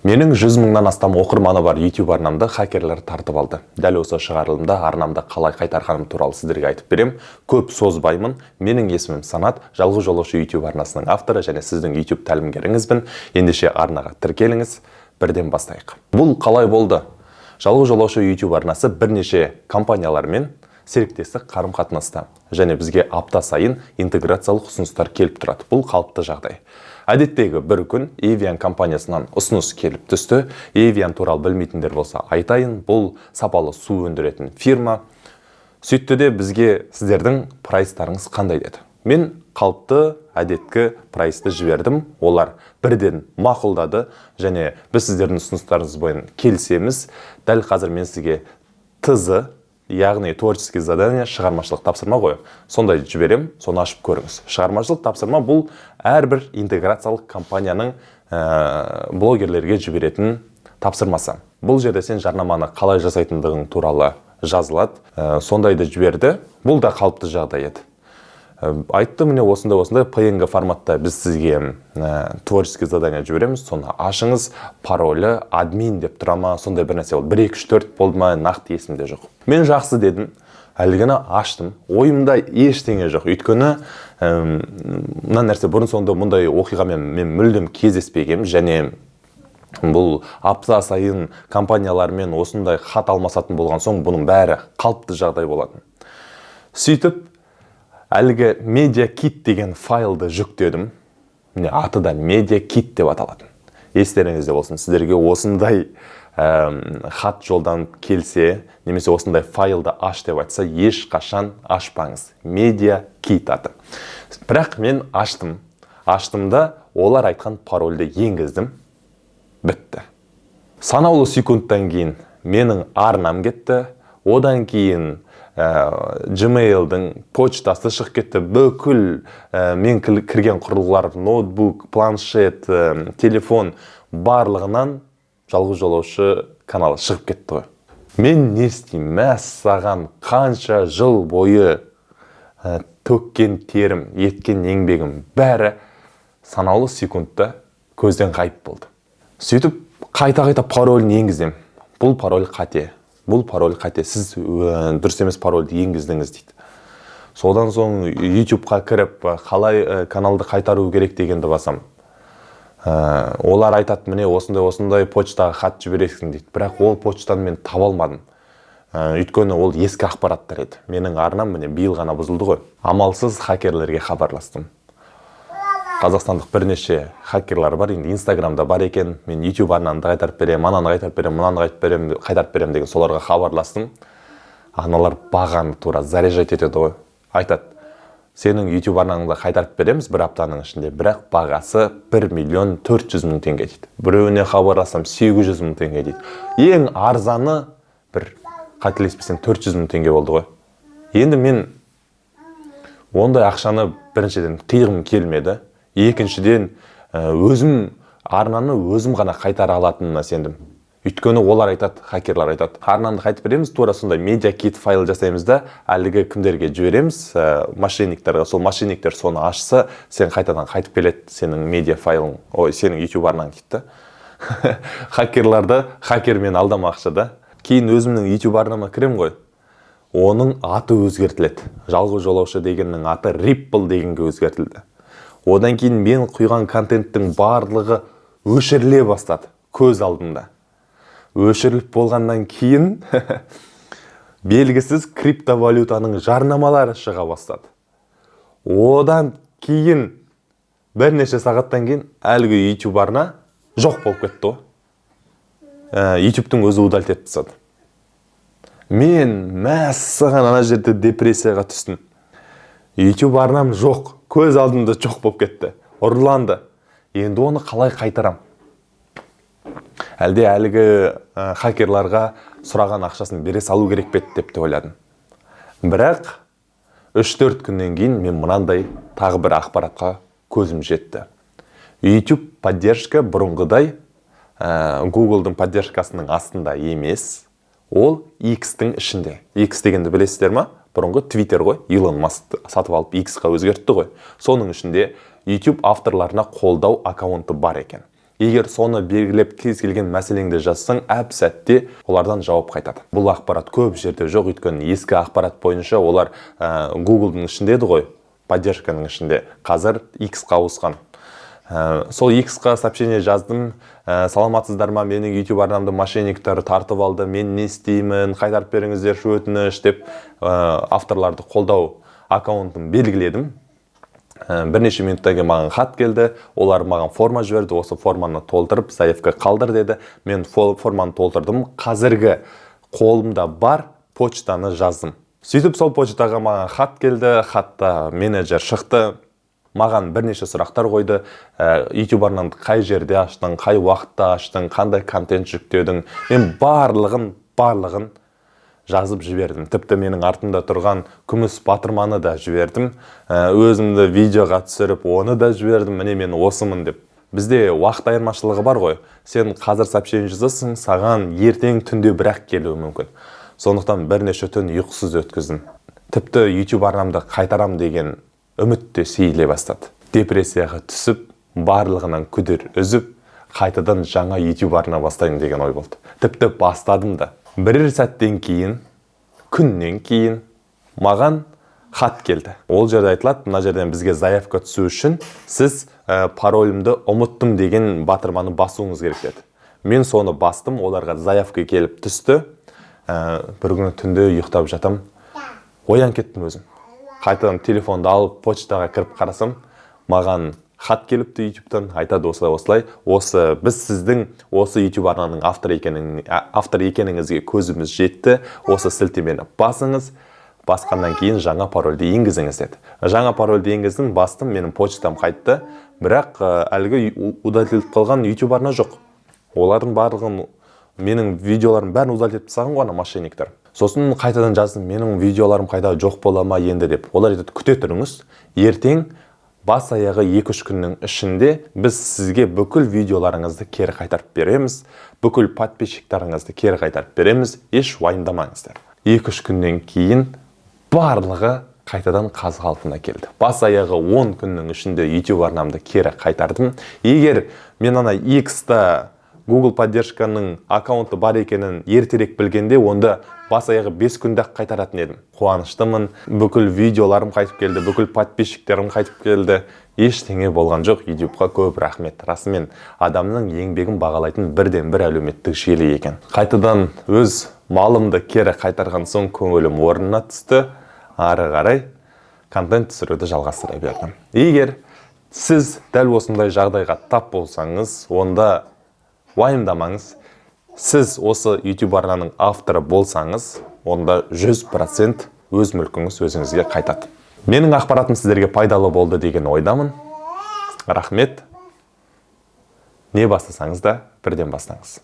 Менің 100 мыңнан астам оқырманы бар YouTube арнамды хакерлер тартып алды. Дәл осы шығарылымда арнамды қалай қайтарғаным туралы сіздерге айтып берем. Көп созбаймын. Менің есімім Санат, Жалғыз жолаушы YouTube арнасының авторы және сіздің YouTube тәлімгеріңізбін. Ендеше арнаға тіркеліңіз. Бірден бастайық. Бұл қалай болды? Жалғыз жолаушы YouTube арнасы бірнеше компаниялармен серіктестік қарым-қатынаста және бізге апта сайын интеграциялық ұсыныстар келіп тұрады. Бұл қалыпты жағдай. Әдеттегі бір күн Evian компаниясынан ұсыныс келіп түсті. Evian туралы білмейтіндер болса айтайын, бұл сапалы су өндіретін фирма. Сөйтті де бізге сіздердің прайстарыңыз қандай деді. Мен қалыпты әдеткі прайсты жібердім. Олар бірден мақұлдады және біз сіздердің ұсыныстарыңыз бойын келісеміз. Дәл қазір мен сізге тызы, яғни творческий задание, шығармашылық тапсырма қойып, сондай жіберем, соны ашып көріңіз. Шығармашылық тапсырма бұл әрбір интеграциялық компанияның блогерлерге жіберетін тапсырмасы. Бұл жерде сен жарнаманы қалай жасайтындығың туралы жазылады. Сондайды жіберді. Бұл да қалыпты жағдай еді. Айтты, міне осындай PNG форматта біз сізге творческий задание жібереміз, соны ашыңыз, паролі админ деп тұрама, сондай бір нәрсе болды. 1, 2, 3, 4 болды ма, нақты есімде жоқ. Мен жақсы дедім, әлгіні аштым. Ойымда ештеңе жоқ. Өйткені мына нәрсе бұрын соңды мұндай оқиғамен мен мүлдем кездеспегем және бұл апта сайын компаниялармен осындай хат алмасатын болған соң бұның бәрі қалыпты жағдай болатын. Сөйтіп әлгі MediaKit деген файлды жүктедім. Аты да MediaKit деп аталатын. Естеріңізде болсын, сіздерге осындай хат жолдан келсе, немесе осындай файлды аш деп айтса, ешқашан ашпаңыз. MediaKit аты. Бірақ мен аштым. Аштымда олар айтқан парольді енгіздім. Бітті. Санаулы секундтан кейін менің арнам кетті. Одан кейін Gmail'дің почтасы шығып кетті. Бүкіл мен кірген құрылғылар, ноутбук, планшет, телефон барлығынан жалғыз жолаушы каналы шығып кетті ғой. Мен не істеймін? Мәссаған қанша жыл бойы төккен терім, еткен еңбегім бәрі санаулы секундта көзден ғайып болды. Сөйтіп қайта паролін енгізем. Бұл пароль қате. Бұл пароль қате. Сіз дұрыс емес парольді енгіздіңіз дейді. Содан соң YouTube-қа кіріп, қалай каналды қайтару керек дегенді басам. Олар айтады, міне осындай почтаға хат жібересің дейді. Бірақ ол почтаны мен таба алмадым. Өйткені ол ескі ақпараттар еді. Менің арнам міне биыл ғана бұзылды ғой. Амалсыз хакерлерге хабарластым. Қазақстандық бірнеше хакерлар бар, енді Инстаграмда бар екен. Мен YouTube арнамды қайтарып берем, ананы қайтарып берем, мынаны қайтарып берем деген соларға хабарластым. Аналар бағаны тура заряжать етеді ғой. Айтады, сенің YouTube арнаңды қайтарып береміз бір аптаның ішінде, бірақ бағасы 1 400 000 теңге дейді. Біреуіне хабарласам 800 000 теңге дейді. Ең арзаны бір қателеспесем 400 000 теңге болды ғой. Енді мен ондай ақшаны біріншіден қиғым келмеді. Екіншіден, өзім арнаны өзім ғана қайтара алатынына сендім. Өйткені олар айтады, хакерлар айтады, арнаны қайтып береміз, тура сондай MediaKit файл жасаймыз да, әлгі кімдерге жібереміз, мошенниктерге. Сол мошенниктер соны ашса, сен қайтадан қайтып келеді, сенің медиа файлың, сенің YouTube арнаң кетті. Хакерларды хакермен алдамақшы да. Кейін өзімнің YouTube арнама кірем ғой. Оның аты өзгертіледі. Жалғыз жолаушы дегеннің аты Ripple дегенге өзгертілді. Одан кейін мен құйған контенттің барлығы өшіріле бастады көз алдында. Өшіріліп болғаннан кейін белгісіз криптовалютаның жарнамалары шыға бастады. Одан кейін бірнеше сағаттан кейін әлгі YouTube арна жоқ болып кетті. YouTube'тың өзі удалить етіп тастады. Мен мәссаған ана жерде депрессияға түстім. YouTube арнам жоқ, көз алдымда жоқ болып кетті, ұрланды. Енді оны қалай қайтарам? Әлде әлгі хакерларға сұраған ақшасын бере салу керек бе деп те ойладым. Бірақ 3-4 күннен кейін мен мынандай тағы бір ақпаратқа көзім жетті. YouTube поддержка бұрынғыдай Google-дың поддержкасының астында емес, ол X-тің ішінде. X дегенді білесіздер ма? Бұрынғы Twitter ғой, Elon Musk сатып алып X-қа өзгертті ғой. Соның ішінде YouTube авторларына қолдау аккаунты бар екен. Егер соны белгілеп кез келген мәселеңді жазсаң, әп сәтте олардан жауап қайтады. Бұл ақпарат көп жерде жоқ, өйткені ескі ақпарат бойынша олар Google-дың ішінде еді ғой, поддержканың ішінде. Қазір X-қа ауысқан. Сол X-қа сообщение жаздым. Саламатсыздар ма, менің YouTube арнамды мошенниктер тартып алды, мен не істеймін, қайтарып беріңіздерші өтініш деп авторларды қолдау аккаунтын белгіледім. Бірнеше минуттан кейін маған хат келді, олар маған форма жіберді, осы форманы толтырып заявка қалдыр деді. Мен форманы толтырдым, қазіргі қолымда бар почтаны жаздым. Сөйтіп сол почтаға маған хат келді, хатта менеджер шықты, маған бірнеше сұрақтар қойды. YouTube арнамды қай жерде аштың, қай уақытта аштың, қандай контент жүктедің. Мен барлығын жазып жібердім. Тіпті менің артымда тұрған күміс батырманы да жібердім. Өзімді видеоға түсіріп, оны да жібердім. Міне мен осымын деп. Бізде уақыт айырмашылығы бар ғой. Сен қазір сообщение жазасың, саған ертең түнде бірақ келуі мүмкін. Сондықтан бірнеше түн ұйқысыз өткіздім. Тіпті YouTube арнамды қайтарам деген үміт те сейіле бастады. Депрессияға түсіп, барлығынан күдер үзіп, қайтадан жаңа YouTube арна бастайын деген ой болды. Тіпті бастадым да. Бірер сәттен кейін, күннен кейін маған хат келді. Ол жерде айтылады, мына жерден бізге заявка түсу үшін сіз паролімді ұмыттым деген батырманы басуыңыз керек деді. Мен соны бастым, оларға заявка келіп түсті. Бір күні түнде ұйықтап жатам, оян кеттім өзім. Қайтадан телефонды алып почтаға кіріп қарасам, маған хат келіпті YouTube-тан, айтады осылай, біз сіздің осы YouTube арнаның автор екеніңізге көзіміз жетті, осы сілтемені басыңыз, басқаннан кейін жаңа парольді енгізіңіз деді. Жаңа парольді енгіздің, бастым, менің почтам қайтты, бірақ әлгі удалителіп қалған YouTube арна жоқ. Олардың барлығын, менің видеоларым бәрін удалителіп тастаған ғой мошенниктер. Сосын қайтадан жаздым, менің видеоларым қайда жоқ бола ма енді деп. Олар айтады, күте тұрыңыз, ертең бас аяғы 2-3 күннің ішінде біз сізге бүкіл видеоларыңызды кері қайтарып береміз, бүкіл подписчиктарыңызды кері қайтарып береміз, еш уайымдамаңыздар. 2-3 күннен кейін барлығы қайтадан қаз қалпына келді. Бас аяғы 10 күннің ішінде YouTube арнамды кері қайтардым. Егер мен ана X-та Google поддержканың аккаунты бар екенін ертерек білгенде, онда бас аяғы 5 күнде-ақ қайтаратын едім. Қуаныштымын, бүкіл видеоларым қайтып келді, бүкіл подписчиктерім қайтып келді. Ештеңе болған жоқ. YouTube-ға көп рахмет. Расымен адамның еңбегін бағалайтын бірден-бір әлеуметтік желі екен. Қайтадан өз малымды кері қайтарған соң көңілім орнына түсті. Ары қарай контент түсіруді жалғастыра бердім. Егер сіз дәл осындай жағдайға тап болсаңыз, онда уайымдамаңыз. Сіз осы YouTube арнаның авторы болсаңыз, онда 100% өз мүлкіңіз өзіңізге қайтады. Менің ақпаратым сіздерге пайдалы болды деген ойдамын. Рахмет. Не бастасаңыз да бірден бастаңыз.